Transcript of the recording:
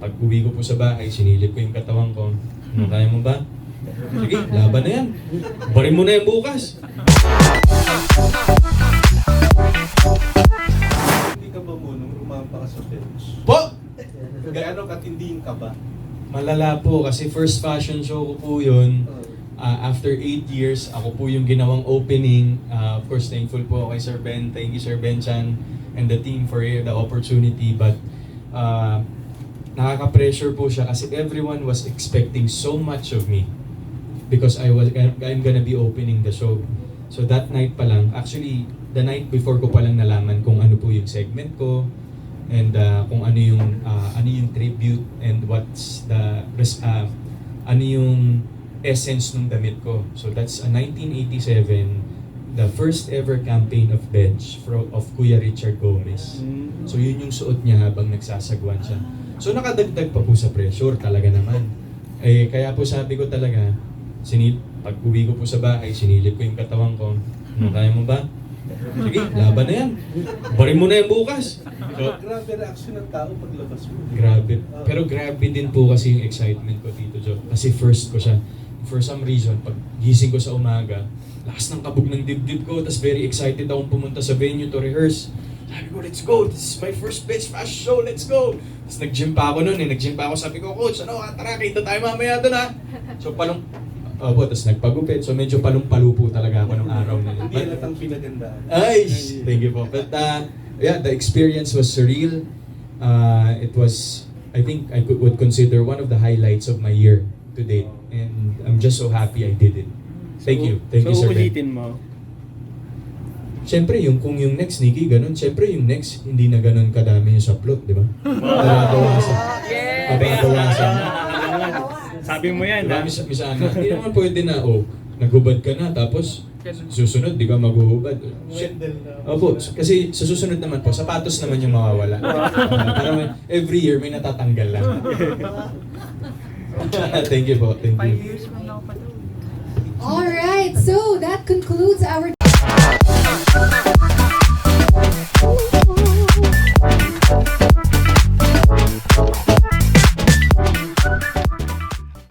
pag uwi ko po sa bahay, sinilip ko yung katawan ko. Ano, kaya mo ba? Sige, laban na yan. Barin mo na yan bukas. Hindi ka ba mo nung rumampa ka sa bench? Po! Gaano katindi yung kaba? Malala po kasi first fashion show ko po yun. After 8 years, ako po yung ginawang opening. Of course, thankful po ako kay Sir Ben. Thank you, Sir Ben Chan and the team for the opportunity. But nakaka-pressure po siya kasi everyone was expecting so much of me because I'm gonna be opening the show. So that night pa lang, actually, the night before ko pa lang nalaman kung ano po yung segment ko and kung ano yung tribute and what's the ano yung essence ng damit ko. So that's a 1987, the first ever campaign of Bench of Kuya Richard Gomez. So yun yung suot niya habang nagsasagwan siya. So nakadagdag pa po sa pressure talaga naman. Kaya po sabi ko talaga, pag uwi ko po sa bahay, sinilip ko yung katawan ko. Ano, kaya mo ba? Sige, laban na yan. Barin mo na yan bukas. So, Grabe reaction ng tao paglabas mo. grabe. Pero grabe din po kasi yung excitement ko, Tito Joe. Kasi first ko siya. For some reason, pag gising ko sa umaga, lakas ng kabog ng dibdib ko, tapos very excited akong pumunta sa venue to rehearse. Sabi ko, let's go! This is my first Bench Fashion Show, let's go! Tapos nag-gym pa ako noon nag-gym pa ako, sabi ko, Coach, tara, kita tayo mamaya doon So tapos nagpagupit, so medyo palong-palo po talaga ako nung araw na yun. Hindi halatang pinagandaan. Ay, thank you po. But yeah, the experience was surreal. It was, I think I would consider one of the highlights of my year to date. And I'm just so happy I did it. Thank you. Thank you, Sir Ben. Ulitin mo. Siyempre, kung yung next, Nikki, ganun. Siyempre, yung next, hindi na ganun kadami yung saplot, di ba? Babawasan. Babawasan. Sabi mo yan, ha? Misana. Hindi naman pwede na, naghubad ka na, tapos susunod, di ka maghuhubad. Wendell na. Opo, kasi sa susunod naman po, sapatos naman yung mawawala. Parang every year may natatanggal lang. Thank you po, thank 5 you. years from now pa daw. All right, so that concludes our